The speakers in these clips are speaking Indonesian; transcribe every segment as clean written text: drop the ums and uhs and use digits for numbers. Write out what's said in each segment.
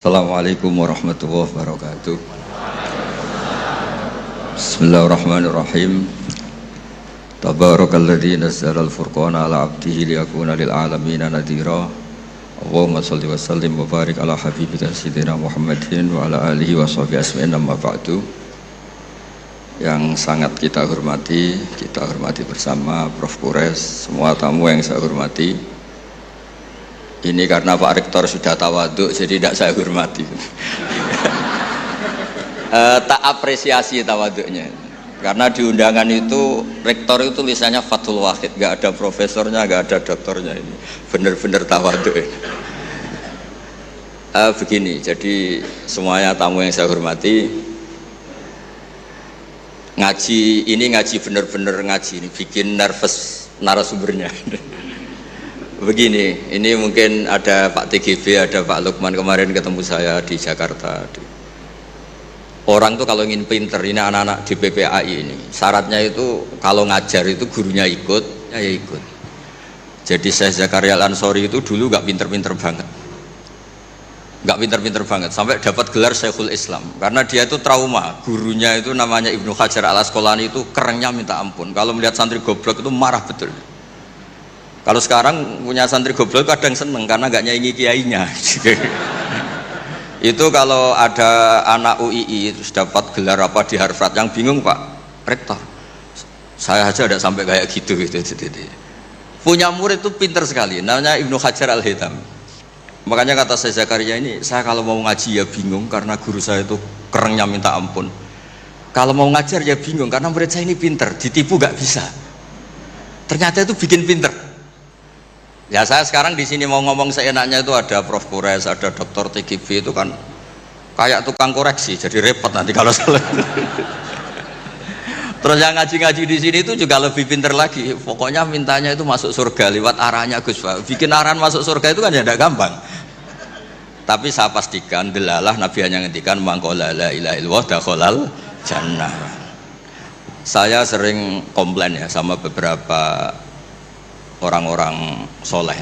Assalamualaikum warahmatullahi wabarakatuh. Bismillahirrahmanirrahim. Tabarakalladzi nazzala al-furqana ala 'abdihi liyakuna lil 'alamin nadhira. Allahumma shalli wa sallim wa barik ala habibika sayyidina Muhammadin wa ala alihi wa sahbihi ajma'in, amma ba'du. Yang sangat kita hormati bersama Prof. Kures, semua tamu yang saya hormati. Ini karena Pak Rektor sudah tawaduk, jadi tidak saya hormati. Tak apresiasi tawaduknya. Karena di undangan itu, Rektor itu tulisannya Fathul Wahid, nggak ada profesornya, nggak ada doktornya. Ini benar-benar tawaduk. Begini, jadi semuanya tamu yang saya hormati, ngaji benar-benar ngaji, ini bikin nervous narasumbernya. Begini, ini mungkin ada Pak TGB, ada Pak Lukman kemarin ketemu saya di Jakarta. Orang tuh kalau ingin pinter, ini anak-anak di PPAI ini, syaratnya itu kalau ngajar itu gurunya ikut, ya ikut. Jadi Syekh Zakaria Al-Ansori itu dulu gak pinter-pinter banget, sampai dapat gelar Syekhul Islam. Karena dia itu trauma, gurunya itu namanya Ibnu Hajar Al-Asqalani itu kerennya minta ampun. Kalau melihat santri goblok itu marah betul. Kalau sekarang punya santri goblok kadang seneng karena gak nyaingi kiainya. Itu kalau ada anak UII terus dapat gelar apa di Harvard, yang bingung Pak Rektor, saya aja ada sampai kayak gitu. Punya murid itu pinter sekali, namanya Ibnu Hajar Al-Haythami. Makanya kata saya Zakaria ini, saya kalau mau ngaji ya bingung karena guru saya itu kerennya minta ampun. Kalau mau ngajar ya bingung karena murid saya ini pinter, ditipu gak bisa. Ternyata itu bikin pinter. Ya saya sekarang di sini mau ngomong seenaknya itu ada Prof. Kures, ada Dr. TGB, itu kan kayak tukang koreksi, jadi repot nanti kalau salah. Terus yang ngaji-ngaji di sini itu juga lebih pinter lagi. Pokoknya mintanya itu masuk surga lewat arahnya Gus Pak. Bikin arahan masuk surga itu kan ya tidak gampang. Tapi saya pastikan delalah Nabi hanya ngendikan mangkola la ilaha illallah dakhalal jannah. Saya sering komplain ya sama beberapa orang-orang soleh.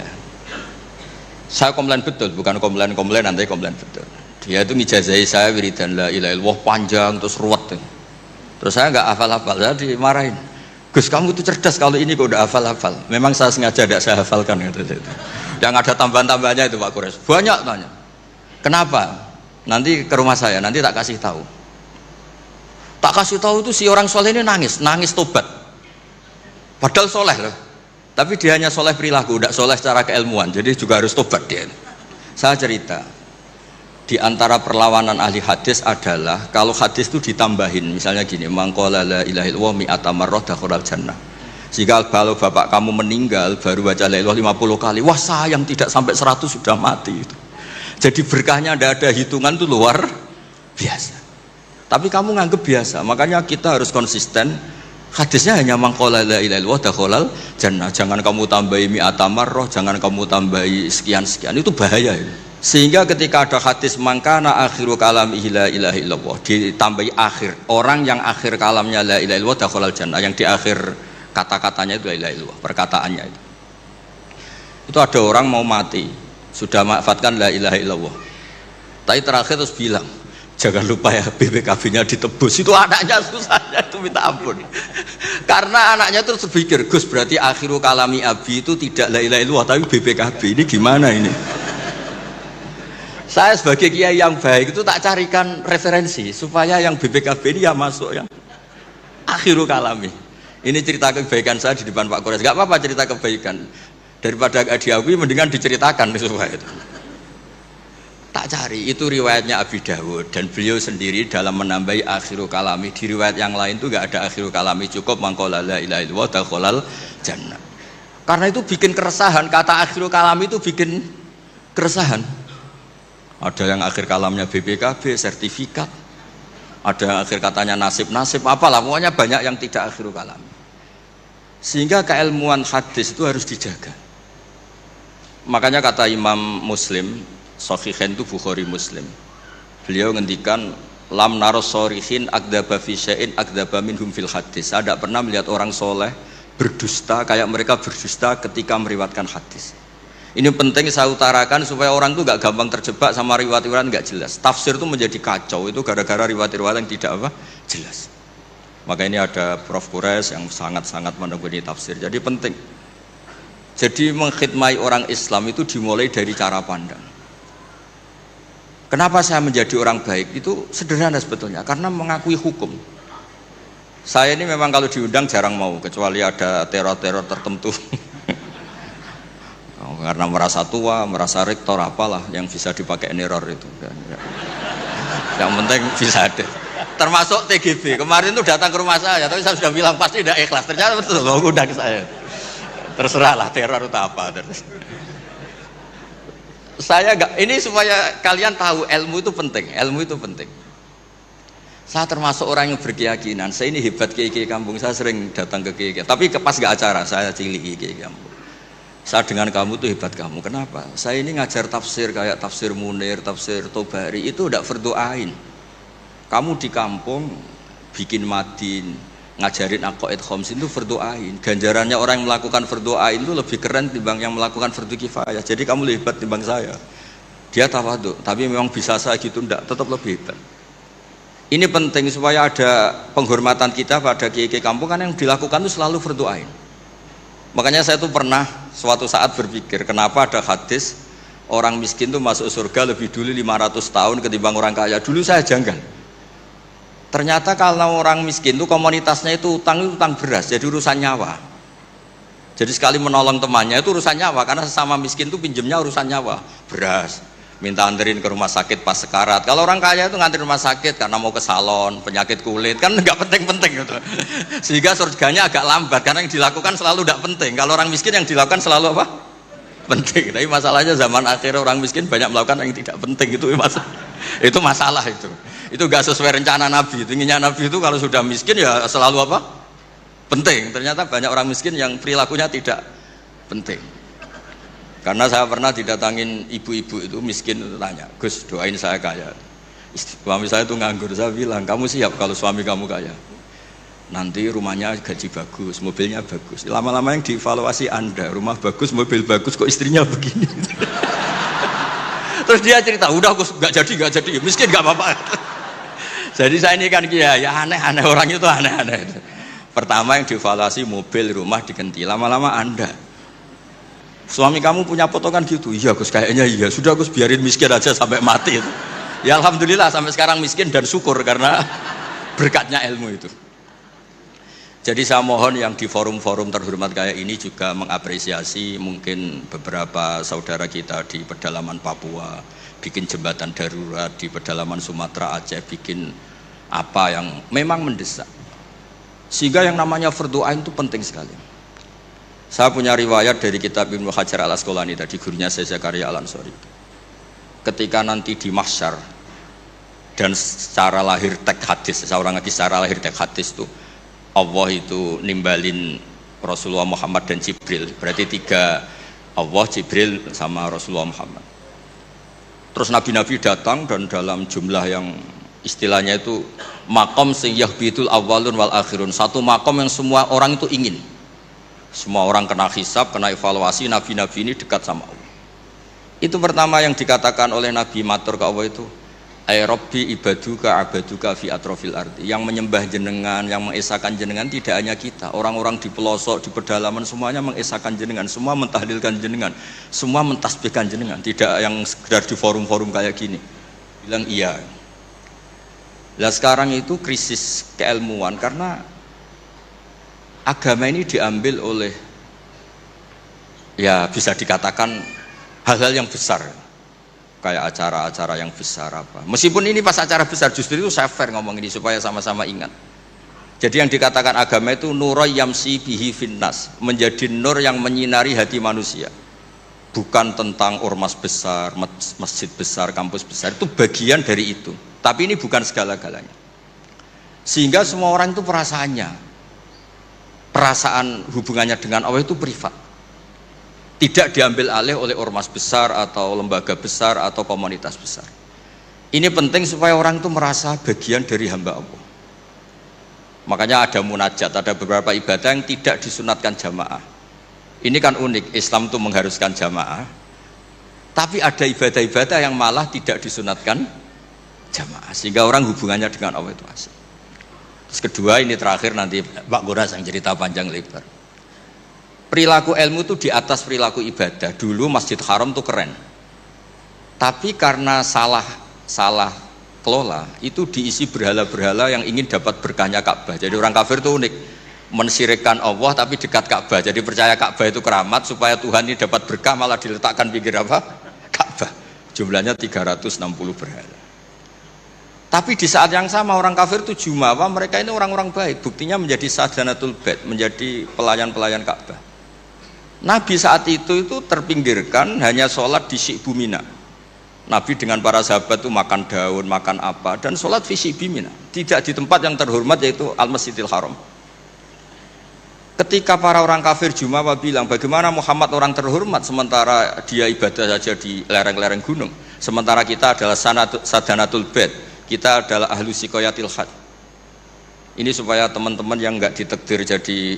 Saya komplain betul, bukan komplain nanti komplain betul. Dia itu ngijazahi saya wiridan la ilaha illallah panjang terus ruwet. Terus saya nggak hafal-hafal, saya dimarahin. Gus, kamu itu cerdas, kalau ini kok udah hafal-hafal. Memang saya sengaja tidak saya hafalkan gitu. Yang ada tambahan-tambahannya itu Pak Kures. Banyak tanya. Kenapa? Nanti ke rumah saya, nanti tak kasih tahu. Tak kasih tahu itu si orang soleh ini nangis tobat. Padahal soleh loh. Tapi dia hanya soleh perilaku, tidak soleh secara keilmuan, jadi juga harus tobat dia. Saya cerita, di antara perlawanan ahli hadis adalah kalau hadis itu ditambahin, misalnya gini, mangqala la ilaha illallah mi'ata marrah dakhalal jannah. Jika kalau bapak kamu meninggal baru baca la ilaha 50 kali, wah sayang tidak sampai 100 sudah mati. Jadi berkahnya tidak ada hitungan, itu luar biasa. Tapi kamu nganggep biasa, makanya kita harus konsisten. Hadisnya hanya mangqala la ilaha illallah dakhalal jannah. Jangan kamu tambahi mi'ata marrah, jangan kamu tambahi sekian-sekian, itu bahaya ya. Sehingga ketika ada hadis mangkana akhiru kalamihi la ilaha illallah, ditambahi akhir, orang yang akhir kalamnya la ilaha illallah dakhalal jannah, yang di akhir kata-katanya itu la ilaha illallah, perkataannya itu. Itu ada orang mau mati, sudah mafatkan la ilaha illallah. Tapi terakhir terus bilang, jangan lupa ya BPKB-nya ditebus. Itu anaknya susahnya itu minta ampun. Karena anaknya terus berpikir, Gus berarti akhiru kalami abi itu tidak la ilaha illallah tapi BPKB. Ini gimana ini? Saya sebagai kiai yang baik itu tak carikan referensi supaya yang BPKB ini ya masuk yang akhiru kalami. Ini cerita kebaikan saya di depan Pak Kores. Gak apa-apa cerita kebaikan, daripada gak diakui mendingan diceritakan supaya itu. Tak cari, itu riwayatnya Abi Dawud dan beliau sendiri dalam menambahi akhiru kalami. Di riwayat yang lain itu gak ada akhiru kalami, cukup mangqala la ilaha illallah dakhalal jannah. Karena itu bikin keresahan, kata akhiru kalami itu bikin keresahan. Ada yang akhir kalamnya BPKB, sertifikat, ada yang akhir katanya nasib-nasib, apalah, pokoknya banyak yang tidak akhiru kalami. Sehingga keilmuan hadis itu harus dijaga. Makanya kata Imam Muslim, Sahihain itu Bukhari Muslim, beliau ngendikan lam naros sorihin akdaba fi syai'in akdaba minhum fil hadis. Saya tidak pernah melihat orang soleh berdusta kayak mereka berdusta ketika meriwayatkan hadis. Ini penting saya utarakan supaya orang itu nggak gampang terjebak sama riwayat-riwayat nggak jelas. Tafsir itu menjadi kacau itu gara-gara riwayat-riwayat yang tidak apa jelas. Maka ini ada Prof. Kures yang sangat-sangat menekuni tafsir. Jadi penting. Jadi mengkhidmati orang Islam itu dimulai dari cara pandang. Kenapa saya menjadi orang baik? Itu sederhana sebetulnya, karena mengakui hukum. Saya ini memang kalau diundang jarang mau, kecuali ada teror-teror tertentu. Karena merasa tua, merasa rektor apalah yang bisa dipakai neror itu. Yang penting bisa ada. Termasuk TGB. Kemarin itu datang ke rumah saya, tapi saya sudah bilang pasti tidak ikhlas. Ternyata betul loh undang saya. Terserahlah teror itu apa. Saya enggak, ini supaya kalian tahu ilmu itu penting. Ilmu itu penting. Saya termasuk orang yang berkeyakinan. Saya ini hebat kiai-kiai kampung. Saya sering datang ke kiai-kiai. Tapi pas nggak acara saya cilik kiai kampung. Saya dengan kamu tuh hebat kamu. Kenapa? Saya ini ngajar tafsir kayak tafsir Munir, tafsir Tobari itu udah fardu ain. Kamu di kampung bikin madin, ngajarin aqaid khamsin itu fardu ain. Ganjarannya orang yang melakukan fardu ain itu lebih keren timbang yang melakukan fardu kifayah. Jadi kamu lebih hebat timbang saya. Dia tawadhu, tapi memang bisa saya gitu enggak, tetap lebih hebat. Ini penting supaya ada penghormatan kita pada kiai-kiai kampung kan yang dilakukan itu selalu fardu ain. Makanya saya tuh pernah suatu saat berpikir kenapa ada hadis orang miskin tuh masuk surga lebih dulu 500 tahun ketimbang orang kaya. Dulu saya janggal. Ternyata kalau orang miskin tuh komunitasnya itu utang beras, jadi urusan nyawa. Jadi sekali menolong temannya itu urusan nyawa, karena sesama miskin tuh pinjemnya urusan nyawa, beras. Minta anterin ke rumah sakit pas sekarat. Kalau orang kaya itu nganterin rumah sakit karena mau ke salon, penyakit kulit, kan nggak penting-penting gitu. Sehingga surganya agak lambat karena yang dilakukan selalu tidak penting. Kalau orang miskin yang dilakukan selalu apa? Penting. Tapi masalahnya zaman akhir orang miskin banyak melakukan yang tidak penting itu masalah itu. Itu nggak sesuai rencana Nabi. Itu inginnya Nabi itu kalau sudah miskin ya selalu apa? Penting. Ternyata banyak orang miskin yang perilakunya tidak penting. Karena saya pernah didatangin ibu-ibu itu miskin itu tanya, Gus doain saya kaya. Suami saya itu nganggur, saya bilang kamu siap kalau suami kamu kaya. Nanti rumahnya gaji bagus, mobilnya bagus. Lama-lama yang dievaluasi Anda, rumah bagus, mobil bagus, kok istrinya begini. Terus dia cerita, udah Gus nggak jadi, miskin nggak apa-apa. Jadi saya ini kan ya aneh-aneh orang itu aneh-aneh. Pertama yang dievaluasi mobil, rumah diganti. Lama-lama Anda. Suami kamu punya potongan gitu? Iya Gus kayaknya iya. Sudah Gus biarin miskin aja sampai mati itu. Ya alhamdulillah sampai sekarang miskin dan syukur karena berkatnya ilmu itu. Jadi saya mohon yang di forum-forum terhormat kayak ini juga mengapresiasi mungkin beberapa saudara kita di pedalaman Papua bikin jembatan darurat, di pedalaman Sumatera Aceh bikin apa yang memang mendesak. Sehingga yang namanya fardu ain itu penting sekali. Saya punya riwayat dari kitab Ibnu Hajar al-Asqalani tadi, gurunya saya Zakaria al-Ansori. Ketika nanti di mahsyar dan secara lahir teks hadis, seorang lagi secara lahir teks hadis itu Allah itu nimbalin Rasulullah Muhammad dan Jibril. Berarti tiga, Allah, Jibril sama Rasulullah Muhammad. Terus nabi-nabi datang dan dalam jumlah yang istilahnya itu makom sing yahbitul awwalun wal akhirun. Satu makom yang semua orang itu ingin. Semua orang kena hisab, kena evaluasi, nabi-nabi ini dekat sama Allah. Itu pertama yang dikatakan oleh Nabi matur ke Allah itu, ay Rabbi ibaduka abaduka fi atrofil ardi. Yang menyembah jenengan, yang mengesahkan jenengan tidak hanya kita, orang-orang di pelosok, di pedalaman semuanya mengesahkan jenengan, semua mentahlilkan jenengan, semua mentasbihkan jenengan, tidak yang sekedar di forum-forum kayak gini. Bilang iya. Nah sekarang itu krisis keilmuan karena agama ini diambil oleh ya bisa dikatakan hal-hal yang besar kayak acara-acara yang besar apa. Meskipun ini pas acara besar justru itu saya fair ngomong ini supaya sama-sama ingat. Jadi yang dikatakan agama itu nuroy yamsi bihi finnas, menjadi nur yang menyinari hati manusia. Bukan tentang ormas besar, masjid besar, kampus besar, itu bagian dari itu. Tapi ini bukan segala-galanya. Sehingga semua orang itu perasaan hubungannya dengan Allah itu privat, tidak diambil alih oleh ormas besar atau lembaga besar atau komunitas besar. Ini penting supaya orang itu merasa bagian dari hamba Allah. Makanya ada munajat, ada beberapa ibadah yang tidak disunatkan jamaah. Ini kan unik, Islam itu mengharuskan jamaah, Tapi ada ibadah-ibadah yang malah tidak disunatkan jamaah, sehingga orang hubungannya dengan Allah itu asik. Terus kedua, ini terakhir, nanti Pak Guras yang cerita panjang lebar. Perilaku ilmu itu di atas perilaku ibadah. Dulu Masjid Haram itu keren, tapi karena salah kelola itu diisi berhala-berhala yang ingin dapat berkahnya Ka'bah. Jadi orang kafir itu unik, mensyirikkan Allah tapi dekat Ka'bah. Jadi percaya Ka'bah itu keramat, supaya Tuhan ini dapat berkah malah diletakkan pinggir apa? Ka'bah. Jumlahnya 360 berhala. Tapi di saat yang sama orang kafir itu jumawa, mereka ini orang-orang baik. Buktinya menjadi sadanatul bait, menjadi pelayan-pelayan Ka'bah. Nabi saat itu terpinggirkan, hanya sholat di Syi'bu Mina. Nabi dengan para sahabat itu makan daun, makan apa, dan sholat di Syi'bu Mina. Tidak di tempat yang terhormat, yaitu Al-Masjidil Haram. Ketika para orang kafir jumawa bilang, bagaimana Muhammad orang terhormat sementara dia ibadah saja di lereng-lereng gunung, sementara kita adalah sadanatul bait, kita adalah ahlu sikoyatil hajj. Ini supaya teman-teman yang nggak ditakdir jadi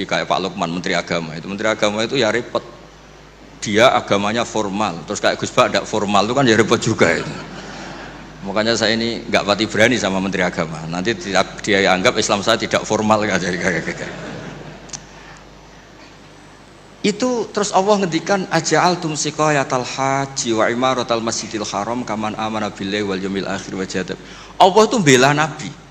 kayak Pak Lukman, Menteri Agama itu ya repot. Dia agamanya formal, terus kayak Gus Pak tidak formal itu kan ya repot juga itu. Makanya saya ini nggak pati berani sama Menteri Agama. Nanti dia anggap Islam saya tidak formal kan, jadi kayak. Itu terus Allah ngendikan aja'altum siqayatal haji wa imaratal masjidil haram kaman amana billahi wal yaumil akhir wa jahada. Allah itu bela Nabi.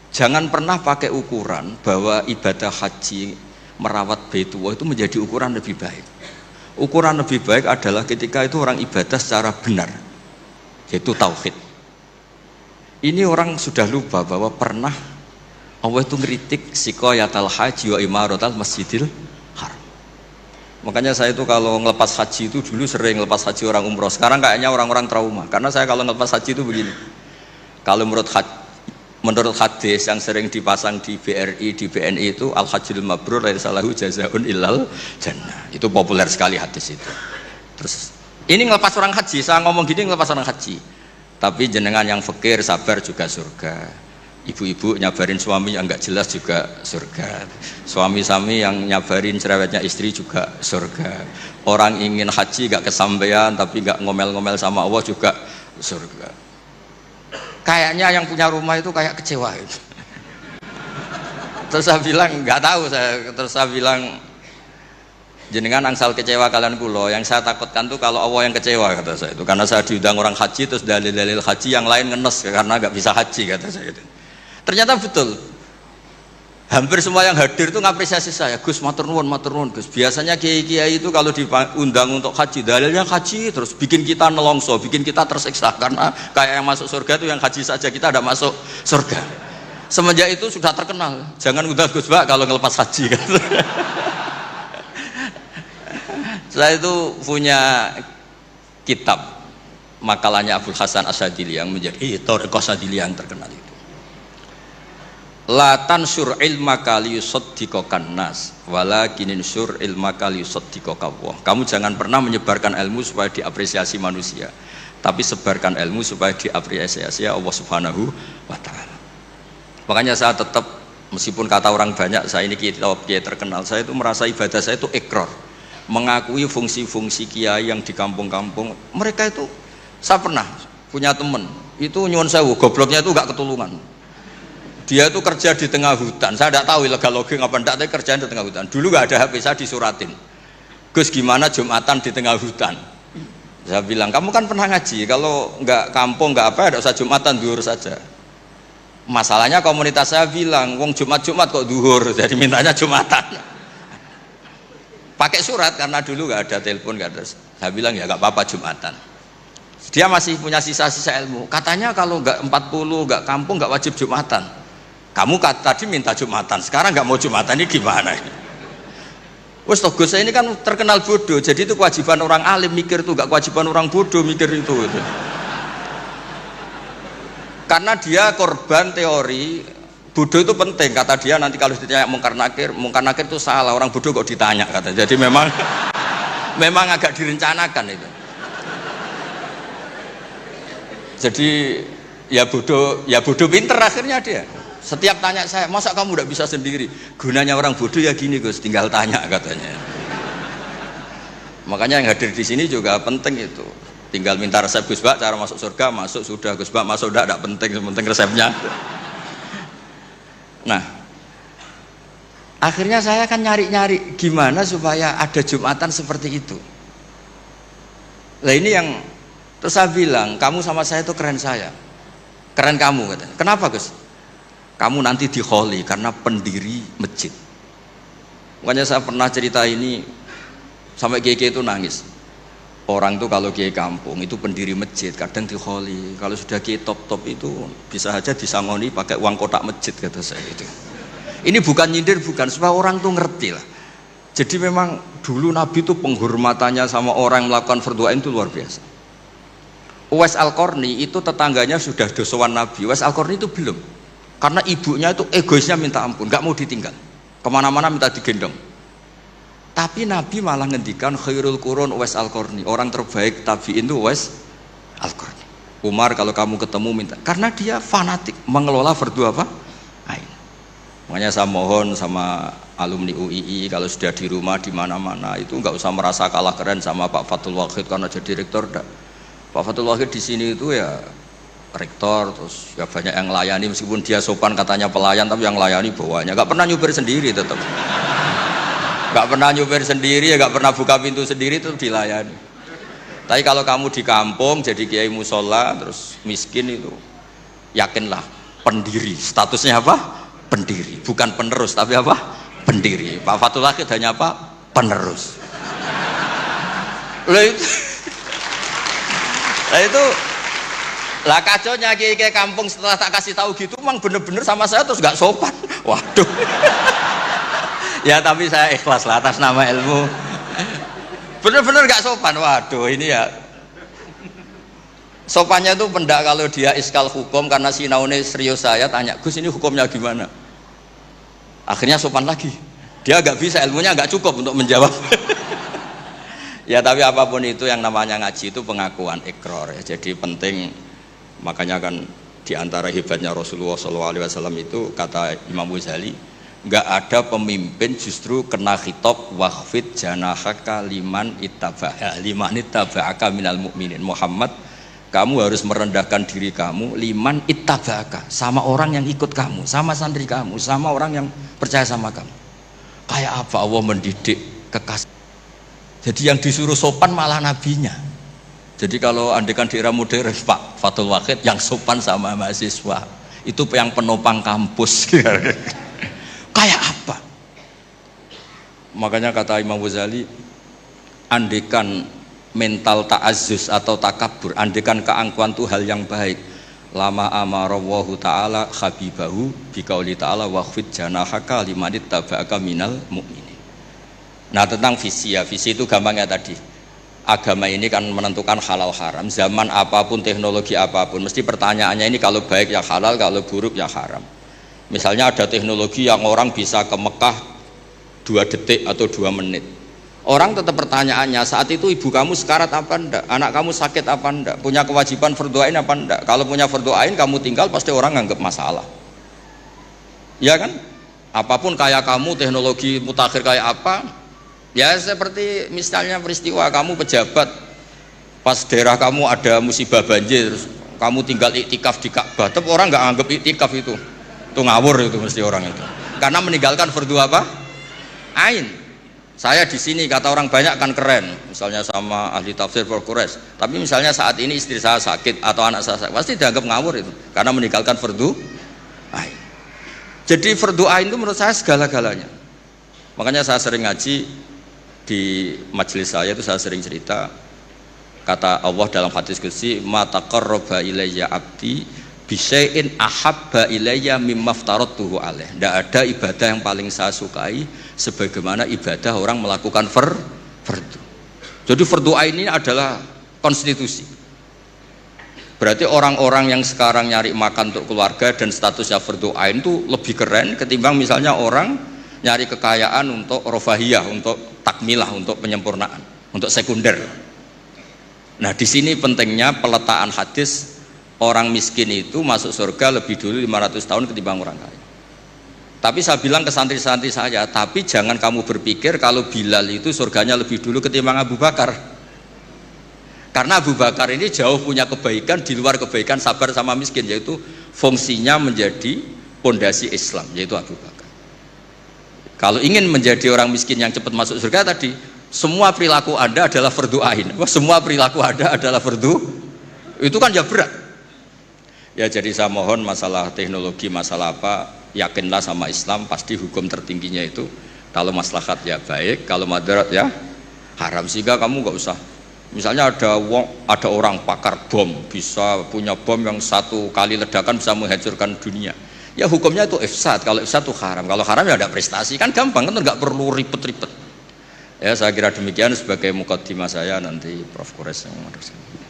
Jangan pernah pakai ukuran bahwa ibadah haji merawat Baitullah itu menjadi ukuran lebih baik. Ukuran lebih baik adalah ketika itu orang ibadah secara benar, yaitu tauhid. Ini orang sudah lupa bahwa pernah Allah itu ngeritik siqayatal haji wa imaratal masjidil haram. Makanya saya itu kalau ngelepas haji itu dulu sering ngelepas haji orang umroh. Sekarang kayaknya orang-orang trauma, karena saya kalau ngelepas haji itu begini. Kalau menurut hadis yang sering dipasang di BRI, di BNI itu al-hajjul mabrur laisa lahu jazaa'un illal jannah. Itu populer sekali hadis itu. Terus ini ngelepas orang haji, saya ngomong gini ngelepas orang haji. Tapi jenengan yang fakir sabar juga surga. Ibu-ibu nyabarin suami yang enggak jelas juga surga. Suami-suami yang nyabarin cerewetnya istri juga surga. Orang ingin haji enggak kesampaian tapi enggak ngomel-ngomel sama Allah juga surga. Kayaknya yang punya rumah itu kayak kecewa itu. Terus saya bilang nggak tahu terus saya bilang jenengan angsal kecewa kalian kulo, yang saya takutkan tuh kalau Allah yang kecewa, kata saya itu, karena saya diundang orang haji terus dalil-dalil haji yang lain ngenes karena nggak bisa haji, kata saya itu. Ternyata betul, hampir semua yang hadir itu ngapresiasi saya. Gus matur nuwun Gus. Biasanya kiai-kiai itu kalau diundang untuk haji, dalilnya haji terus bikin kita nelongso, bikin kita tersiksa, karena kayak yang masuk surga itu yang haji saja, kita ada masuk surga. Semenjak itu sudah terkenal, jangan undang Gus Pak kalau ngelepas haji. Saya itu punya kitab makalahnya Abdul Hasan Asyadili yang menjadi Thariqah Asyadili yang terkenal itu. La tansur ilmaka liyusaddiqakan nas walakinin sur ilmaka liyusaddiqaka Allah. Kamu jangan pernah menyebarkan ilmu supaya diapresiasi manusia, tapi sebarkan ilmu supaya diapresiasi Allah Subhanahu wa taala. Makanya saya tetap, meskipun kata orang banyak saya ini kiai terkenal, saya itu merasa ibadah saya itu ikrar, mengakui fungsi-fungsi kiai yang di kampung-kampung. Mereka itu, saya pernah punya teman itu nyuwun sewu, gobloknya itu gak ketulungan. Dia itu kerja di tengah hutan, saya tidak tahu illegal logging apa enggak, tapi kerjaan di tengah hutan. Dulu gak ada HP, saya disuratin, Gus gimana Jumatan di tengah hutan. Saya bilang, kamu kan pernah ngaji, kalau nggak kampung nggak apa, ada usah Jumatan, duhur saja. Masalahnya komunitas saya bilang, wong Jumat kok duhur, jadi mintanya Jumatan. Pakai surat, karena dulu nggak ada telepon, nggak ada. Saya bilang ya nggak apa-apa Jumatan. Dia masih punya sisa-sisa ilmu. Katanya kalau nggak 40, nggak kampung, nggak wajib Jumatan. Kamu tadi minta Jumatan, sekarang nggak mau Jumatan, ini gimana ini? Wes toh Gus, saya ini kan terkenal bodoh, jadi itu kewajiban orang alim mikir tuh, nggak kewajiban orang bodoh mikir itu. Karena dia korban teori bodoh itu penting, kata dia. Nanti kalau ditanya mungkar nakir itu salah, orang bodoh kok ditanya, kata. Jadi memang agak direncanakan itu. Jadi ya bodoh pinter akhirnya dia. Setiap tanya saya, masa kamu udah bisa sendiri? Gunanya orang bodoh ya gini Gus, tinggal tanya, katanya. Makanya yang hadir di sini juga penting itu. Tinggal minta resep Gus Bak, cara masuk surga, masuk sudah. Gus Bak masuk udah, tidak penting, penting resepnya. Nah, akhirnya saya kan nyari-nyari gimana supaya ada Jumatan seperti itu. Nah ini yang terus saya bilang, kamu sama saya itu keren saya, keren kamu katanya. Kenapa Gus? Kamu nanti dikholi karena pendiri masjid. Makanya saya pernah cerita ini sampai kiai itu nangis. Orang tuh kalau kiai kampung itu pendiri masjid kadang dikholi. Kalau sudah kiai top itu bisa aja disangoni pakai uang kotak masjid kata saya itu. Ini bukan nyindir, bukan, supaya orang tuh ngerti lah. Jadi memang dulu Nabi itu penghormatannya sama orang yang melakukan fardhu ain itu luar biasa. Uwais Al-Qarni itu tetangganya sudah dosowan Nabi. Uwais Al-Qarni itu belum, karena ibunya itu egoisnya minta ampun, nggak mau ditinggal, kemana-mana minta digendong. Tapi Nabi malah ngendikan khairul qurun Uwais Al-Qarni, orang terbaik tabi'in itu Uwais Al-Qarni. Umar kalau kamu ketemu minta, karena dia fanatik mengelola fardhu apa? Ain. Makanya saya mohon sama alumni UII kalau sudah di rumah di mana-mana itu nggak usah merasa kalah keren sama Pak Fathul Wahid karena jadi rektor. Pak Fathul Wahid di sini itu ya rektor, terus ya banyak yang layani meskipun dia sopan katanya pelayan, tapi yang layani bawahnya nggak pernah nyupir sendiri tetap. Gak pernah nyupir sendiri, ya gak pernah buka pintu sendiri, itu dilayani. Tapi kalau kamu di kampung jadi kiai musola terus miskin itu, yakinlah pendiri. Statusnya apa? Pendiri, bukan penerus, tapi apa? Pendiri. Pak Fathul Wahid hanya apa? Penerus. Lah kacaunya kiai kampung setelah tak kasih tahu gitu, memang bener-bener sama saya terus gak sopan. Waduh. Ya tapi saya ikhlas lah atas nama ilmu. Bener-bener gak sopan. Waduh ini ya. Sopannya tuh pendak kalau dia iskal hukum karena sinaune serius, saya tanya, Gus ini hukumnya gimana? Akhirnya sopan lagi. Dia gak bisa, ilmunya gak cukup untuk menjawab. Ya tapi apapun itu yang namanya ngaji itu pengakuan ikrar ya. Jadi penting, makanya kan diantara hebatnya Rasulullah SAW itu kata Imam Ghazali, nggak ada pemimpin justru kena khitab waqfid janahaka liman ittaba'aka minal mu'minin. Muhammad, kamu harus merendahkan diri kamu liman ittaba'aka, sama orang yang ikut kamu, sama santri kamu, sama orang yang percaya sama kamu. Kayak apa Allah mendidik kekasih. Jadi yang disuruh sopan malah nabinya. Jadi kalau andekan di era modern Pak Fathul Wahid yang sopan sama mahasiswa itu yang penopang kampus. Kayak apa? Makanya kata Imam Ghazali, andekan mental ta'azzus atau takabur, andekan keangkuhan itu hal yang baik, lama amarallahu ta'ala habibahu biqauli ta'ala waqfid janahaka limanit taba'aka minal mu'minin. Nah tentang visi ya, visi itu gampangnya tadi, agama ini kan menentukan halal haram. Zaman apapun, teknologi apapun, mesti pertanyaannya ini kalau baik ya halal, kalau buruk ya haram. Misalnya ada teknologi yang orang bisa ke Mekah 2 detik atau 2 menit. Orang tetap pertanyaannya, saat itu ibu kamu sekarat apa enggak? Anak kamu sakit apa enggak? Punya kewajiban fardhu ain apa enggak? Kalau punya fardhu ain kamu tinggal pasti orang nganggap masalah. Ya kan? Apapun kayak kamu, teknologi mutakhir kayak apa? Ya seperti misalnya peristiwa kamu pejabat, pas daerah kamu ada musibah banjir, kamu tinggal iktikaf di Ka'bah, tetap orang nggak anggap iktikaf itu ngawur, itu mesti orang itu karena meninggalkan fardhu apa? Ain. Saya di sini kata orang banyak kan keren, misalnya sama ahli tafsir Quraisy, tapi misalnya saat ini istri saya sakit atau anak saya sakit, pasti dianggap ngawur itu karena meninggalkan fardhu ain. Jadi fardhu ain itu menurut saya segala-galanya. Makanya saya sering ngaji di majelis saya itu, saya sering cerita kata Allah dalam hadis qudsi, ma taqarraba ilayya abdi bisyai'in ahabba ilayya mimma aftaratuhu alaih. Tidak ada ibadah yang paling saya sukai sebagaimana ibadah orang melakukan fardhu. Jadi fardhu ain ini adalah konstitusi. Berarti orang-orang yang sekarang nyari makan untuk keluarga dan statusnya fardhu ain itu lebih keren ketimbang misalnya orang nyari kekayaan untuk rofahiyah, untuk takmilah, untuk penyempurnaan, untuk sekunder. Nah di sini pentingnya peletaan hadis, orang miskin itu masuk surga lebih dulu 500 tahun ketimbang orang kaya. Tapi saya bilang ke santri-santri saya, tapi jangan kamu berpikir kalau Bilal itu surganya lebih dulu ketimbang Abu Bakar. Karena Abu Bakar ini jauh punya kebaikan di luar kebaikan sabar sama miskin, yaitu fungsinya menjadi pondasi Islam, yaitu Abu Bakar. Kalau ingin menjadi orang miskin yang cepat masuk surga tadi, semua perilaku Anda adalah fardu ain. Semua perilaku Anda adalah fardu. Itu kan ya berat. Ya jadi saya mohon masalah teknologi, masalah apa, yakinlah sama Islam, pasti hukum tertingginya itu kalau maslahat ya baik, kalau madarat ya haram. Sehingga kamu nggak usah, misalnya ada orang pakar bom, bisa punya bom yang satu kali ledakan bisa menghancurkan dunia, ya hukumnya itu ifsad. Kalau ifsad itu haram, kalau haram ya ada prestasi, kan gampang, kan nggak perlu ribet-ribet. Ya saya kira demikian sebagai mukaddimah saya, nanti Prof. Kures yang meneruskan.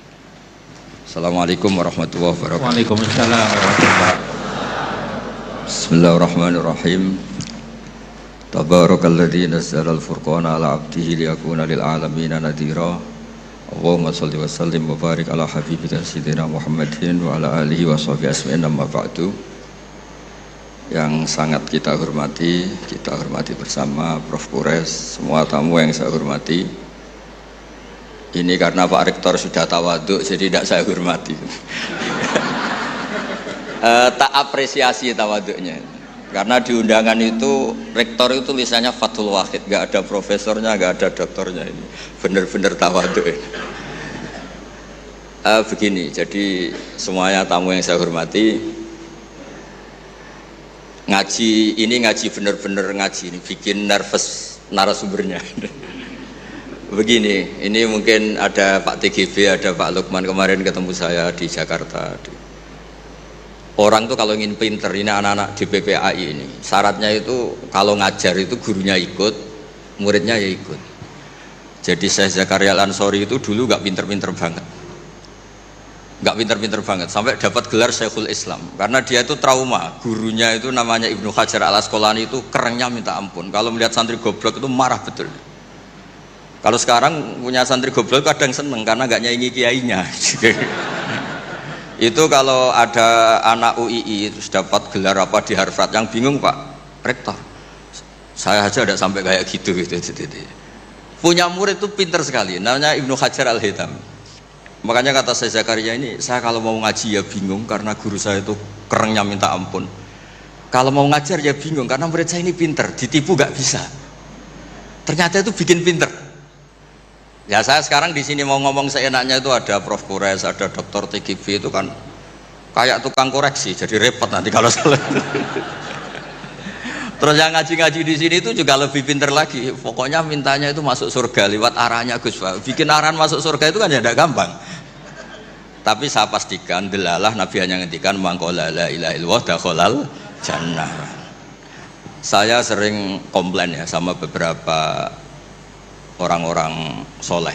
Assalamualaikum warahmatullahi wabarakatuh. Waalaikumsalam warahmatullahi wabarakatuh. Bismillahirrahmanirrahim. Tabarakalladzi nazzala al-furqana ala 'abdihi liyakuna lil 'alamin nadhira. Allahumma shalli wa sallim wa barik ala habibika sayyidina Muhammadin wa ala alihi wa sahbihi ajma'in, amma ba'du. Yang sangat kita hormati bersama Prof. Kures, semua tamu yang saya hormati. Ini karena Pak Rektor sudah tawaduk, jadi tidak saya hormati. Tak apresiasi tawaduknya. Karena di undangan itu Rektor itu tulisannya Fathul Wahid, nggak ada profesornya, nggak ada doktornya, ini bener-bener tawaduk. Begini, jadi semuanya tamu yang saya hormati, ngaji ini ngaji bener-bener ngaji, ini bikin nervous narasumbernya. Begini, ini mungkin ada Pak TGB, ada Pak Lukman kemarin ketemu saya di Jakarta. Orang tuh kalau ingin pinter, ini anak-anak di PPAI ini, syaratnya itu kalau ngajar itu gurunya ikut, muridnya ya ikut. Jadi Syekh Zakaria Al-Ansori itu dulu gak pinter-pinter banget, sampai dapat gelar Syekhul Islam, karena dia itu trauma. Gurunya itu namanya Ibnu Hajar Al-Asqalani, itu kerennya minta ampun. Kalau melihat santri goblok itu marah betul. Kalau sekarang punya santri goblok kadang seneng karena gak nyaingi kiainya. Itu kalau ada anak UII terus dapat gelar apa di Harvard, yang bingung Pak Rektor, saya aja ada sampai kayak gitu. Punya murid itu pinter sekali, namanya Ibnu Hajar Al-Haytami. Makanya kata saya Zakaria ini, saya kalau mau ngaji ya bingung karena guru saya itu kerennya minta ampun. Kalau mau ngajar ya bingung karena murid saya ini pinter, ditipu gak bisa. Ternyata itu bikin pinter. Ya saya sekarang di sini mau ngomong seenaknya, itu ada Prof. Kures, ada Dr. TGB, itu kan kayak tukang koreksi, jadi repot nanti kalau salah. Terus yang ngaji-ngaji di sini itu juga lebih pinter lagi. Pokoknya mintanya itu masuk surga lewat arahnya Gus Pak. Bikin arahan masuk surga itu kan ya tidak gampang. Tapi saya pastikan delalah Nabi hanya ngendikan mangkola la ilaha illallah dakhalal jannah. Saya sering komplain ya sama beberapa orang-orang soleh.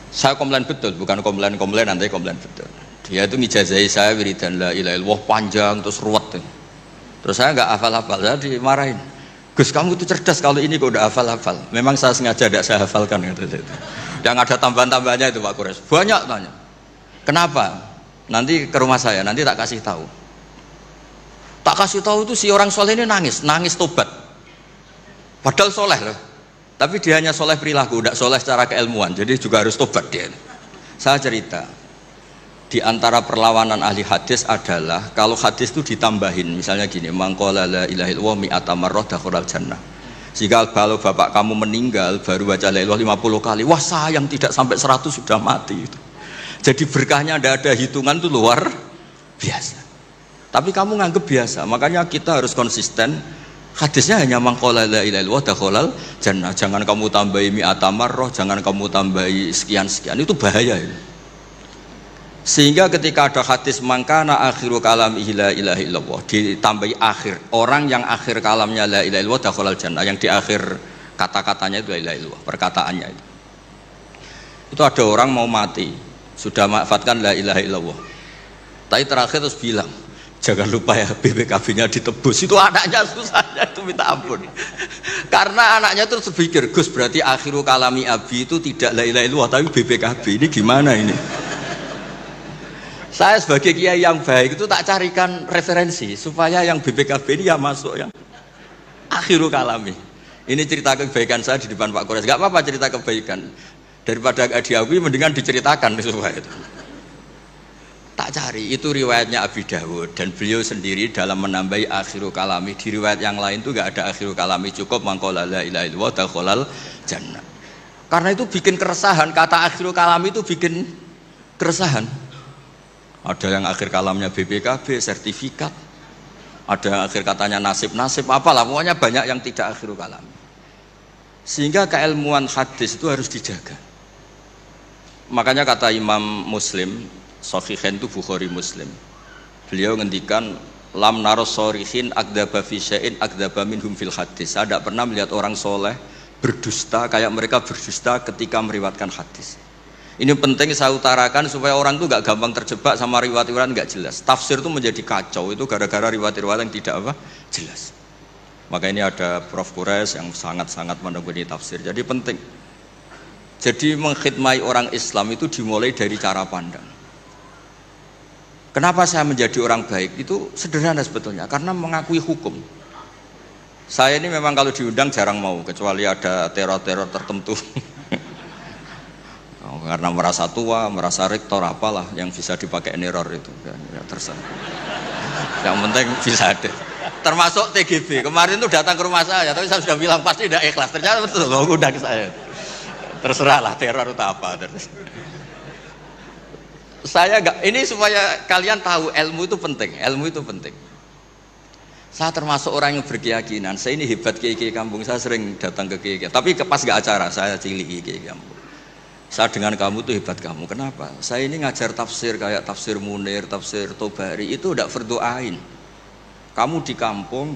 Saya komplain betul, bukan komplain nanti komplain betul. Dia itu ngijazahi saya wiridan la ilaha illallah panjang terus ruwet. Terus saya nggak hafal-hafal, saya dimarahin. Gus kamu itu cerdas, kalau ini kok udah hafal-hafal. Memang saya sengaja tidak saya hafalkan gitu. Yang ada tambahan-tambahannya itu Pak Kures. Banyak tanya. Kenapa? Nanti ke rumah saya, nanti tak kasih tahu. Tak kasih tahu itu si orang soleh ini nangis tobat. Padahal soleh loh. Tapi dia hanya soleh perilaku, tidak soleh secara keilmuan, jadi juga harus tobat dia. Saya cerita, di antara perlawanan ahli hadis adalah kalau hadis itu ditambahin, misalnya gini, mangqala la ilaha illallah mi'ata marrah dakhalal jannah. Jika kalau bapak kamu meninggal baru baca la ilaha 50 kali, wah sayang tidak sampai 100 sudah mati. Jadi berkahnya tidak ada hitungan, itu luar biasa. Tapi kamu nganggep biasa, makanya kita harus konsisten. Hadisnya hanya mangqala la ilaha illallah dakhalal jannah. Jangan kamu tambahi mi'ata marrah, jangan kamu tambahi sekian-sekian, itu bahaya ini. Sehingga ketika ada hadis mangkana akhiru kalamihi la ilaha illallah, ditambahi akhir, orang yang akhir kalamnya la ilaha illallah dakhalal jannah, yang di akhir kata-katanya itu la ilaha illallah, perkataannya itu. Itu ada orang mau mati, sudah mafatkan la ilaha illallah, tapi terakhir terus bilang, jangan lupa ya BPKB-nya ditebus. Itu anaknya susahnya itu minta ampun. Karena anaknya terus berpikir, Gus berarti akhiru kalami abi itu tidak la ilaha illallah tapi BPKB. Ini gimana ini? Saya sebagai kiai yang baik itu tak carikan referensi supaya yang BPKB ini ya masuk yang akhirul kalami. Ini cerita kebaikan saya di depan Pak Kores. Gak apa-apa cerita kebaikan. Daripada gak diakui mendingan diceritakan supaya itu. Tak cari, itu riwayatnya Abi Dawud dan beliau sendiri dalam menambahi akhirul kalami. Di riwayat yang lain itu gak ada akhirul kalami, cukup mangqala la ilaha illallah dakhalal jannah. Karena itu bikin keresahan, kata akhirul kalami itu bikin keresahan. Ada yang akhir kalamnya BPKB, sertifikat. Ada yang akhir katanya nasib-nasib, apalah, pokoknya banyak yang tidak akhirul kalam. Sehingga keilmuan hadis itu harus dijaga. Makanya kata Imam Muslim, Sahihain itu Bukhari Muslim. Beliau ngendikan, lam naros sorihin akdaba fi syai'in akdaba minhum fil hadis. Saya tidak pernah melihat orang soleh berdusta kayak mereka berdusta ketika meriwayatkan hadis. Ini penting saya utarakan supaya orang itu gak gampang terjebak sama riwayat-riwayat gak jelas. Tafsir itu menjadi kacau itu gara-gara riwayat-riwayat yang tidak apa jelas. Maka ini ada Prof. Kures yang sangat-sangat menekuni tafsir. Jadi penting. Jadi mengkhidmati orang Islam itu dimulai dari cara pandang. Kenapa saya menjadi orang baik? Itu sederhana sebetulnya, karena mengakui hukum. Saya ini memang kalau diundang jarang mau, kecuali ada teror-teror tertentu. Karena merasa tua, merasa rektor apalah yang bisa dipakai neror itu ya terserah. Yang penting bisa ada. Termasuk TGB kemarin tuh datang ke rumah saya, tapi saya sudah bilang pasti tidak ikhlas. Ternyata betul loh, undang saya. Terserahlah teror itu apa. Saya enggak, ini supaya kalian tahu ilmu itu penting. Ilmu itu penting. Saya termasuk orang yang berkeyakinan. Saya ini hebat kiai-kiai kampung. Saya sering datang ke kiai-kiai. Tapi pas gak acara saya cilik kiai kampung. Saya dengan kamu tuh hebat kamu. Kenapa? Saya ini ngajar tafsir kayak tafsir Munir, tafsir Tobari itu udah fardu ain. Kamu di kampung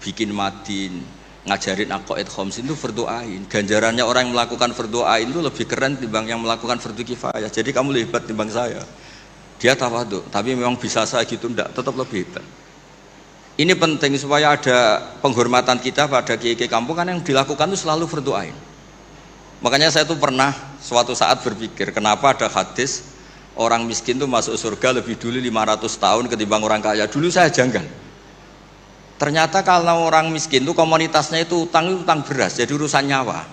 bikin madin, ngajarin aqaid khamsin itu fardu ain. Ganjarannya orang yang melakukan fardu ain itu lebih keren timbang yang melakukan fardu kifayah. Jadi kamu lebih hebat timbang saya. Dia tawadhu, tapi memang bisa saya gitu enggak, tetap lebih hebat. Ini penting supaya ada penghormatan kita pada kiai-kiai kampung kan yang dilakukan itu selalu fardu ain. Makanya saya tuh pernah suatu saat berpikir kenapa ada hadis orang miskin tuh masuk surga lebih dulu 500 tahun ketimbang orang kaya. Dulu saya janggal. Ternyata kalau orang miskin tuh komunitasnya itu utang beras, jadi urusan nyawa.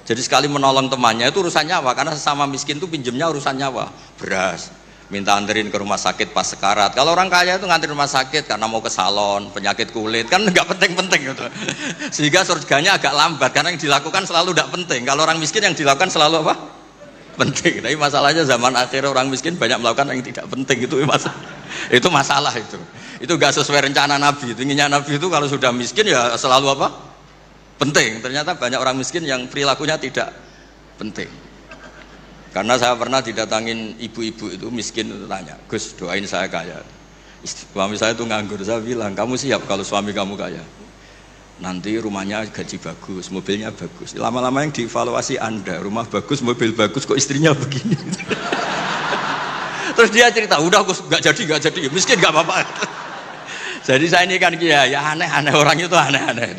Jadi sekali menolong temannya itu urusan nyawa, karena sesama miskin tuh pinjemnya urusan nyawa, beras. Minta anterin ke rumah sakit pas sekarat. Kalau orang kaya itu nganterin rumah sakit karena mau ke salon, penyakit kulit, kan nggak penting-penting gitu. Sehingga surganya agak lambat karena yang dilakukan selalu tidak penting. Kalau orang miskin yang dilakukan selalu apa? Penting. Tapi masalahnya zaman akhir orang miskin banyak melakukan yang tidak penting, itu masalah itu. Itu nggak sesuai rencana Nabi. Inginnya Nabi itu kalau sudah miskin ya selalu apa? Penting. Ternyata banyak orang miskin yang perilakunya tidak penting. Karena saya pernah didatangin ibu-ibu itu miskin itu tanya, Gus doain saya kaya. Suami saya itu nganggur, saya bilang kamu siap kalau suami kamu kaya. Nanti rumahnya gaji bagus, mobilnya bagus. Lama-lama yang dievaluasi Anda, rumah bagus, mobil bagus, kok istrinya begini. Terus dia cerita, udah Gus nggak jadi, miskin nggak apa-apa. Jadi saya ini kan ya aneh-aneh, orang itu aneh-aneh.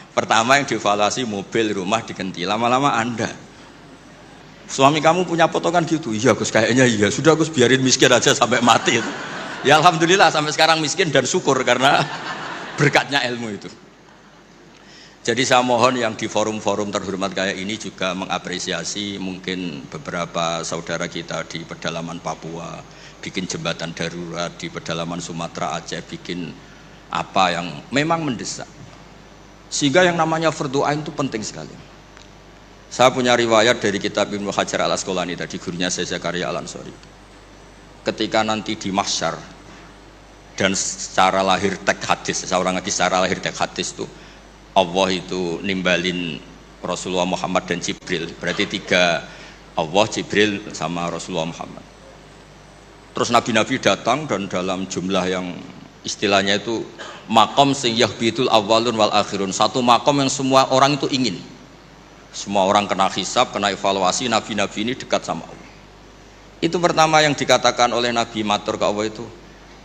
Pertama yang dievaluasi mobil, rumah diganti. Lama-lama Anda. Suami kamu punya potongan gitu? Iya Gus, kayaknya iya. Sudah Gus, biarin miskin aja sampai mati. Ya alhamdulillah sampai sekarang miskin dan syukur karena berkatnya ilmu itu. Jadi saya mohon yang di forum-forum terhormat kayak ini juga mengapresiasi mungkin beberapa saudara kita di pedalaman Papua, bikin jembatan darurat di pedalaman Sumatera, Aceh, bikin apa yang memang mendesak. Sehingga yang namanya fardu ain itu penting sekali. Saya punya riwayat dari kitab Ibnu Hajar al-Asqalani tadi, gurunya saya Zakaria Al-Ansori. Ketika nanti di mahsyar dan secara lahir teks hadis, seorang lagi secara lahir teks hadis itu Allah itu nimbalin Rasulullah Muhammad dan Jibril. Berarti tiga, Allah, Jibril sama Rasulullah Muhammad. Terus nabi-nabi datang dan dalam jumlah yang istilahnya itu makom sing yahbitul awwalun wal akhirun. Satu makom yang semua orang itu ingin. Semua orang kena hisab, kena evaluasi, nabi-nabi ini dekat sama Allah. Itu pertama yang dikatakan oleh Nabi matur ke Allah itu,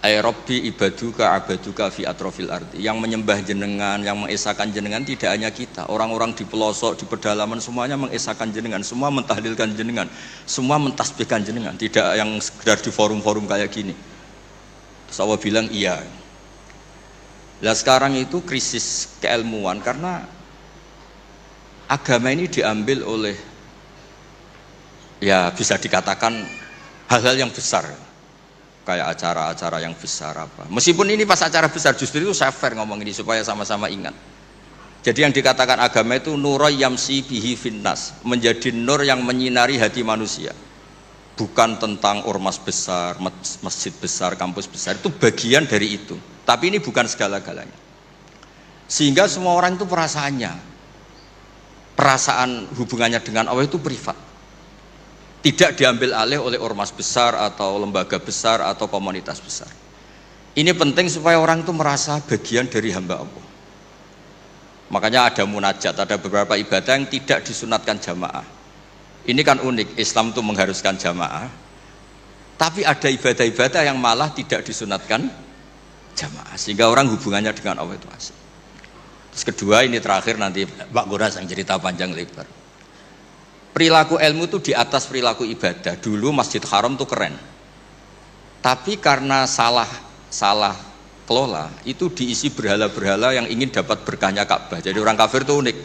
Ay Rabbi ibaduka abaduka fi atrofil ardi. Yang menyembah jenengan, yang mengesahkan jenengan tidak hanya kita. Orang-orang di pelosok, di pedalaman semuanya mengesahkan jenengan, semua mentahlilkan jenengan, semua mentasbihkan jenengan. Tidak yang sekedar di forum-forum kayak gini. Terus Allah bilang iya. Nah sekarang itu krisis keilmuan karena agama ini diambil oleh, ya bisa dikatakan hal-hal yang besar. Kayak acara-acara yang besar apa. Meskipun ini pas acara besar, justru itu saya fair ngomong ini supaya sama-sama ingat. Jadi yang dikatakan agama itu nuroy yamsi bihi finnas, menjadi nur yang menyinari hati manusia. Bukan tentang ormas besar, masjid besar, kampus besar, itu bagian dari itu. Tapi ini bukan segala-galanya. Sehingga semua orang itu perasaan hubungannya dengan Allah itu privat. Tidak diambil alih oleh ormas besar atau lembaga besar atau komunitas besar. Ini penting supaya orang itu merasa bagian dari hamba Allah. Makanya ada munajat, ada beberapa ibadah yang tidak disunatkan jamaah. Ini kan unik, Islam itu mengharuskan jamaah. Tapi ada ibadah-ibadah yang malah tidak disunatkan jamaah. Sehingga orang hubungannya dengan Allah itu asik. Terus kedua, ini terakhir nanti Pak Guras yang cerita panjang lebar. Perilaku ilmu itu di atas perilaku ibadah. Dulu Masjid Haram itu keren, tapi karena salah kelola itu diisi berhala-berhala yang ingin dapat berkahnya Ka'bah. Jadi orang kafir itu unik,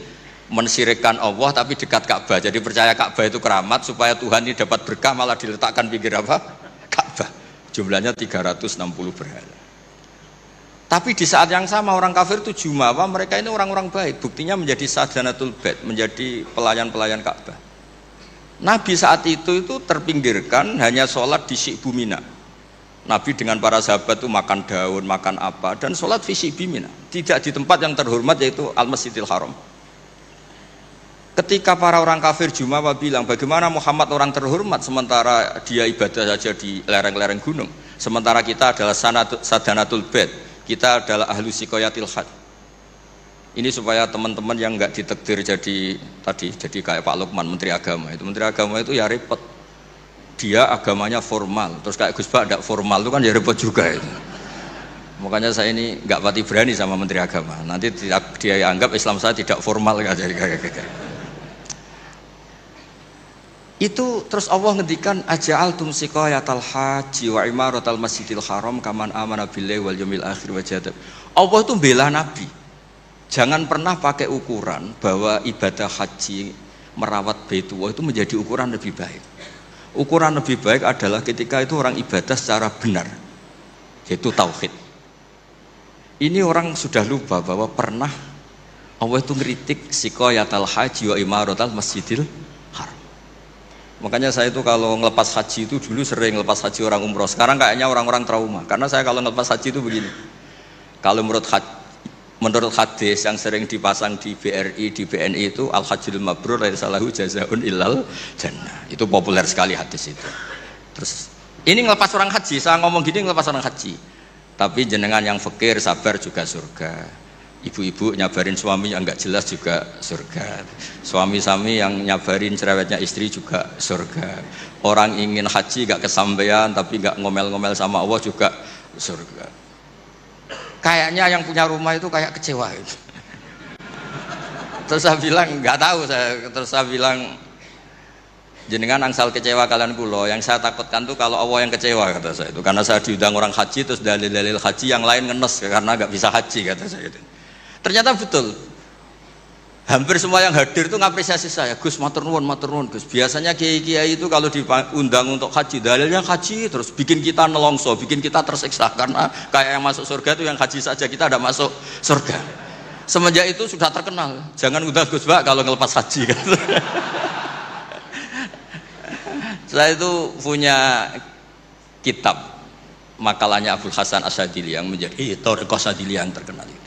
mensyirikkan Allah tapi dekat Ka'bah. Jadi percaya Ka'bah itu keramat, supaya Tuhan ini dapat berkah malah diletakkan pinggir apa? Ka'bah. Jumlahnya 360 berhala. Tapi di saat yang sama orang kafir itu jumawa, mereka ini orang-orang baik. Buktinya menjadi sadanatul bait, menjadi pelayan-pelayan Ka'bah. Nabi saat itu terpinggirkan, hanya sholat di Syi'bu Mina. Nabi dengan para sahabat itu makan daun, makan apa, dan sholat di Syi'bu Mina. Tidak di tempat yang terhormat yaitu Al-Masjidil Haram. Ketika para orang kafir Jumawa bilang, bagaimana Muhammad orang terhormat sementara dia ibadah saja di lereng-lereng gunung, sementara kita adalah sadanatul bait, kita adalah ahlu sikoyatil hajj. Ini supaya teman-teman yang nggak ditakdir jadi kayak Pak Lukman, Menteri Agama itu ya repot. Dia agamanya formal, terus kayak Gus Pak tidak formal itu kan ya repot juga itu. Makanya saya ini nggak pati berani sama Menteri Agama. Nanti dia anggap Islam saya tidak formal kan, jadi kayak. Itu terus Allah ngendikan aja'altum siqayatal haji wa imaratal masjidil haram kaman amana billahi wal yaumil akhir wa jahada. Allah itu bela Nabi. Jangan pernah pakai ukuran bahwa ibadah haji merawat Baitullah itu menjadi ukuran lebih baik. Ukuran lebih baik adalah ketika itu orang ibadah secara benar, yaitu tauhid. Ini orang sudah lupa bahwa pernah Allah itu ngeritik siqayatal haji wa imaratal masjidil haram. Makanya saya itu kalau ngelepas haji itu dulu sering ngelepas haji orang umroh. Sekarang kayaknya orang-orang trauma, karena saya kalau ngelepas haji itu begini. Kalau menurut hadis yang sering dipasang di BRI, di BNI itu al-hajjul mabrur laisa lahu jazaa'un illal jannah. Itu populer sekali hadis itu. Terus ini ngelepas orang haji, saya ngomong gini ngelepas orang haji. Tapi jenengan yang fakir sabar juga surga. Ibu-ibu nyabarin suami yang enggak jelas juga surga. Suami-suami yang nyabarin cerewetnya istri juga surga. Orang ingin haji enggak kesampaian tapi enggak ngomel-ngomel sama Allah juga surga. Kayaknya yang punya rumah itu kayak kecewa itu. Terus saya bilang nggak tahu terus saya bilang jenengan angsal kecewa kalian kulo, yang saya takutkan tuh kalau Allah yang kecewa kata saya itu, karena saya diundang orang haji terus dalil-dalil haji yang lain ngenes karena nggak bisa haji kata saya itu. Ternyata betul. Hampir semua yang hadir itu ngapresiasi saya. Gus matur nuwun Gus. Biasanya kiai-kiai itu kalau diundang untuk haji, dalilnya haji terus bikin kita nelongso, bikin kita tersiksa karena kayak yang masuk surga itu yang haji saja, kita ada masuk surga. Semenjak itu sudah terkenal. Jangan undang Gus Pak kalau ngelepas haji kan. Saya itu punya kitab makalahnya Abdul Hasan Asyadili yang menjadi Thariqah Asyadili yang terkenal itu.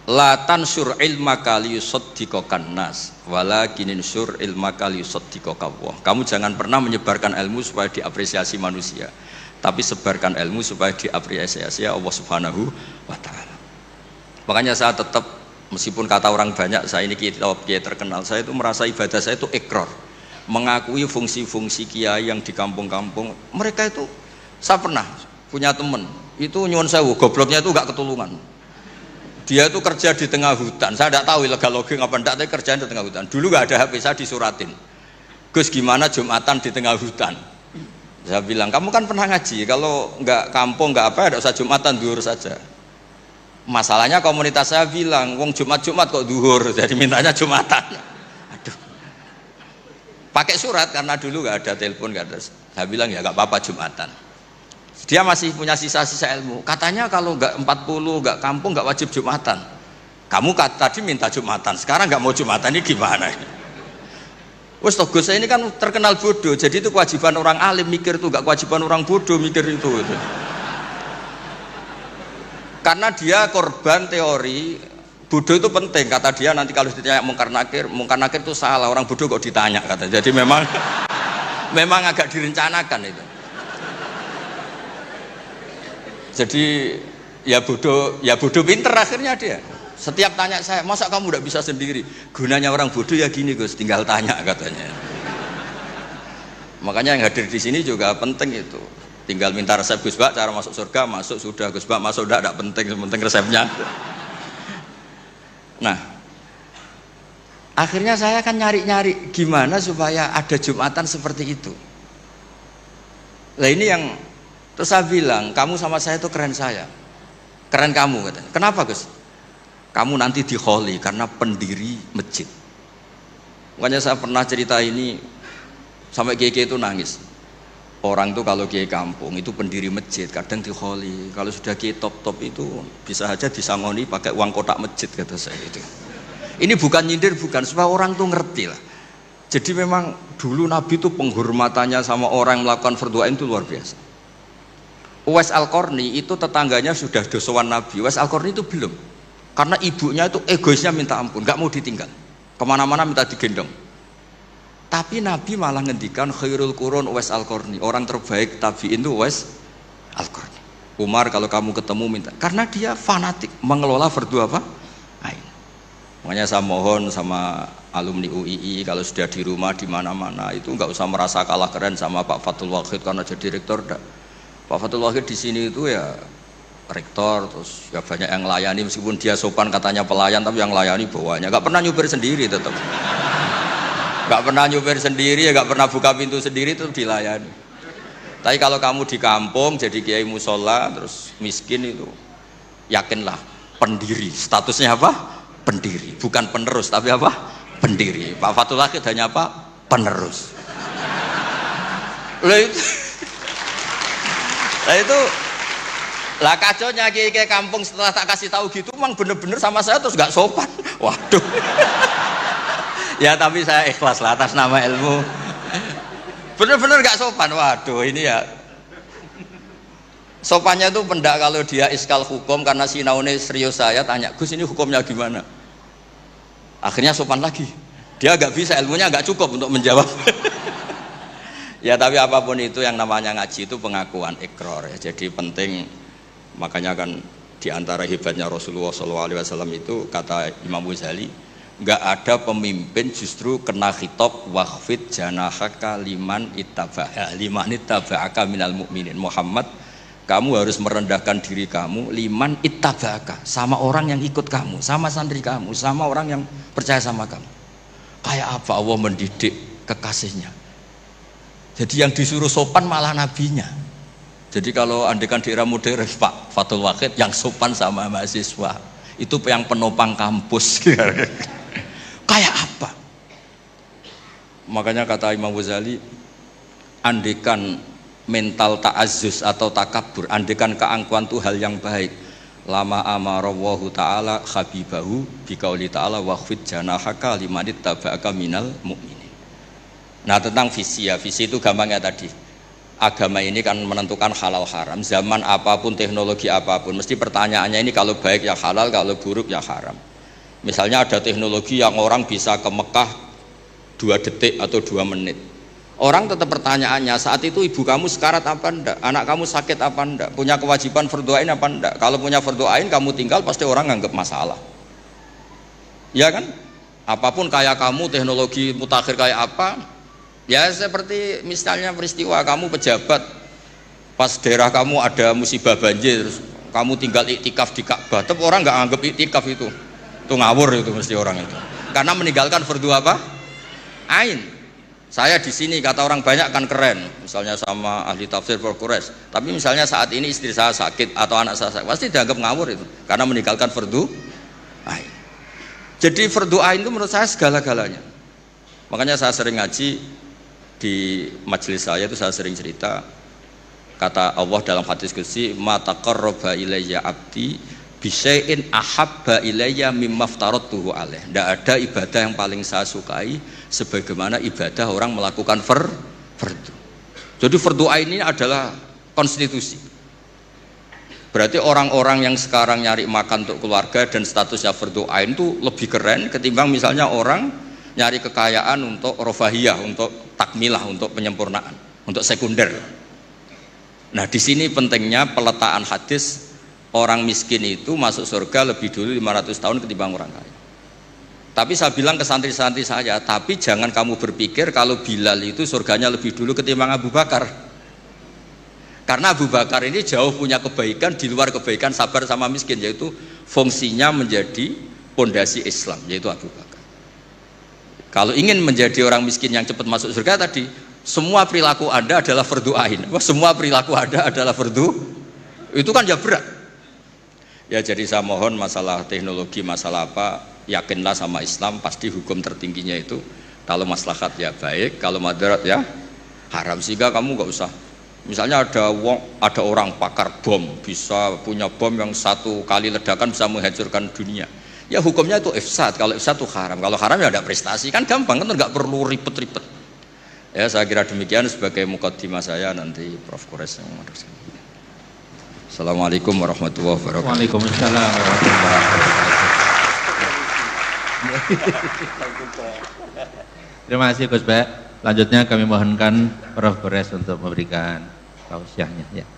La tansur ilmaka liyusaddiqakan nas walakinin sur ilmaka liyusaddiqaka Allah. Kamu jangan pernah menyebarkan ilmu supaya diapresiasi manusia, tapi sebarkan ilmu supaya diapresiasi Allah Subhanahu wa taala. Makanya saya tetap, meskipun kata orang banyak saya ini kiai terkenal, saya itu merasa ibadah saya itu ikrar, mengakui fungsi-fungsi kiai yang di kampung-kampung. Mereka itu saya pernah punya temen itu nyuwun sewu, gobloknya itu nggak ketulungan. Dia itu kerja di tengah hutan. Saya tidak tahu ilegal logging apa enggak, tapi kerjaan di tengah hutan. Dulu nggak ada HP, saya disuratin. Gus, gimana Jumatan di tengah hutan? Saya bilang, kamu kan pernah ngaji, kalau nggak kampung nggak apa, tidak usah Jumatan, duhur saja. Masalahnya komunitas saya bilang, wong Jumat kok duhur, jadi mintanya Jumatan. Aduh, pakai surat karena dulu nggak ada telepon, nggak ada. Saya bilang ya nggak apa-apa Jumatan. Dia masih punya sisa-sisa ilmu. Katanya kalau nggak 40, nggak kampung, nggak wajib Jumatan. Kamu tadi minta Jumatan, sekarang nggak mau Jumatan, ini gimana? Wes Gus, saya ini kan terkenal bodoh, jadi itu kewajiban orang alim mikir itu, nggak kewajiban orang bodoh mikir itu. Karena dia korban teori bodoh itu penting, kata dia. Nanti kalau ditanya mungkar nakir itu salah, orang bodoh kok ditanya, kata. Jadi memang agak direncanakan itu. Jadi ya bodoh pinter akhirnya dia. Setiap tanya saya, masa kamu udah bisa sendiri? Gunanya orang bodoh ya gini Gus, tinggal tanya, katanya. Makanya yang hadir di sini juga penting itu. Tinggal minta resep Gus Bak, cara masuk surga, masuk sudah. Gus Bak masuk udah, tidak penting, penting resepnya. Nah, akhirnya saya kan nyari-nyari gimana supaya ada Jumatan seperti itu. Nah ini yang terus saya bilang, kamu sama saya itu keren saya, keren kamu, katanya. Kenapa Gus? Kamu nanti dikholi karena pendiri masjid. Makanya saya pernah cerita ini sampai kiai itu nangis. Orang tuh kalau kiai kampung itu pendiri masjid kadang dikholi. Kalau sudah kiai top itu bisa aja disangoni pakai uang kotak masjid, kata saya itu. Ini bukan nyindir, bukan, supaya orang tuh ngerti lah. Jadi memang dulu Nabi itu penghormatannya sama orang yang melakukan fardhu ain itu luar biasa. Uwais Al-Qarni itu tetangganya sudah dosowan Nabi. Uwais Al-Qarni itu belum. Karena ibunya itu egoisnya minta ampun, nggak mau ditinggal, kemana-mana minta digendong. Tapi Nabi malah ngendikan khairul qurun Uwais Al-Qarni, orang terbaik tabi'in itu Uwais Al-Qarni. Umar kalau kamu ketemu minta, karena dia fanatik mengelola fardhu apa? Ain. Makanya saya mohon sama alumni UII kalau sudah di rumah di mana-mana itu nggak usah merasa kalah keren sama Pak Fathul Wahid karena jadi rektor. Pak Fathul Wahid di sini itu ya rektor, terus ya banyak yang layani, meskipun dia sopan katanya pelayan, tapi yang layani bawahnya nggak pernah nyupir sendiri, tetap nggak pernah nyupir sendiri, ya nggak pernah buka pintu sendiri, itu dilayani. Tapi kalau kamu di kampung jadi kiai musola terus miskin itu, yakinlah pendiri, statusnya apa? Pendiri, bukan penerus, tapi apa? Pendiri. Pak Fathul Wahid hanya apa? Penerus. Lah kacaunya kiai kampung setelah tak kasih tahu gitu, emang bener-bener sama saya terus nggak sopan. Waduh. Ya tapi saya ikhlas lah atas nama ilmu. Bener-bener nggak sopan. Waduh ini ya. Sopannya tuh pendak kalau dia iskal hukum karena sinaune serius, saya tanya Gus ini hukumnya gimana? Akhirnya sopan lagi. Dia nggak bisa, ilmunya nggak cukup untuk menjawab. Ya tapi apapun itu yang namanya ngaji itu pengakuan ikrar ya. Jadi penting. Makanya kan diantara hebatnya Rasulullah SAW itu kata Imam Ghazali, nggak ada pemimpin justru kena khitab wakhfid janahaka liman ittaba'aka minal mu'minin. Muhammad, kamu harus merendahkan diri kamu liman ittaba'aka, sama orang yang ikut kamu, sama santri kamu, sama orang yang percaya sama kamu. Kayak apa Allah mendidik kekasihnya? Jadi yang disuruh sopan malah nabinya. Jadi kalau andekan di era modern Pak Fathul Wahid yang sopan sama mahasiswa itu yang penopang kampus. Kayak apa? Makanya kata Imam Ghazali, andekan mental ta'azzus atau takabur, andekan keangkuhan itu hal yang baik, lama amarallahu ta'ala habibahu biqauli ta'ala wakhfid janahaka limanit taba'aka minal mu'minin. Nah tentang visi ya, visi itu gampangnya tadi. Agama ini kan menentukan halal haram, zaman apapun, teknologi apapun, mesti pertanyaannya ini kalau baik ya halal, kalau buruk ya haram. Misalnya ada teknologi yang orang bisa ke Mekah 2 detik atau 2 menit. Orang tetap pertanyaannya saat itu ibu kamu sekarat apa enggak, anak kamu sakit apa enggak, punya kewajiban fardhu ain apa enggak. Kalau punya fardhu ain kamu tinggal pasti orang nganggap masalah. Ya kan? Apapun kayak kamu, teknologi mutakhir kayak apa, ya seperti misalnya peristiwa kamu pejabat pas daerah kamu ada musibah banjir, kamu tinggal iktikaf di Ka'bah, tapi orang nggak anggap iktikaf itu ngawur itu mesti orang itu, karena meninggalkan fardu apa? Ain. Saya di sini kata orang banyak kan keren, misalnya sama ahli tafsir Quraisy. Tapi misalnya saat ini istri saya sakit atau anak saya sakit, pasti dianggap ngawur itu, karena meninggalkan fardu ain. Jadi fardu ain itu menurut saya segala-galanya. Makanya saya sering ngaji di majelis saya itu saya sering cerita, kata Allah dalam hadis qudsi, ma taqarraba ilayya abdi bisyai'in ahabba ilayya mimma aftaradtuhu alaih. Tidak ada ibadah yang paling saya sukai sebagaimana ibadah orang melakukan fardu. Jadi fardu ain ini adalah konstitusi. Berarti orang-orang yang sekarang nyari makan untuk keluarga dan statusnya fardu ain itu lebih keren ketimbang misalnya orang nyari kekayaan untuk rofahiyah, untuk takmilah, untuk penyempurnaan, untuk sekunder. Nah, di sini pentingnya peletaan hadis, orang miskin itu masuk surga lebih dulu 500 tahun ketimbang orang kaya. Tapi saya bilang ke santri-santri saya, tapi jangan kamu berpikir kalau Bilal itu surganya lebih dulu ketimbang Abu Bakar. Karena Abu Bakar ini jauh punya kebaikan di luar kebaikan sabar sama miskin, yaitu fungsinya menjadi pondasi Islam, yaitu Abu Bakar. Kalau ingin menjadi orang miskin yang cepat masuk surga tadi, semua perilaku Anda adalah fardu ain. Semua perilaku Anda adalah fardu. Itu kan ya berat. Ya, jadi saya mohon masalah teknologi, masalah apa, yakinlah sama Islam, pasti hukum tertingginya itu kalau maslahat ya baik, kalau madarat ya haram. Sehingga kamu nggak usah, misalnya ada orang pakar bom, bisa punya bom yang satu kali ledakan bisa menghancurkan dunia, ya hukumnya itu ifsad. Kalau ifsad itu haram, kalau haram ya ada prestasi, kan gampang, kan nggak perlu ribet-ribet. Ya, saya kira demikian sebagai mukaddimah saya, nanti Prof. Quraisy yang meneruskan. Assalamualaikum warahmatullahi wabarakatuh. Waalaikumsalam warahmatullahi wabarakatuh. Terima kasih Gus Bek. Selanjutnya kami mohonkan Prof. Quraisy untuk memberikan tausiahnya. Ya.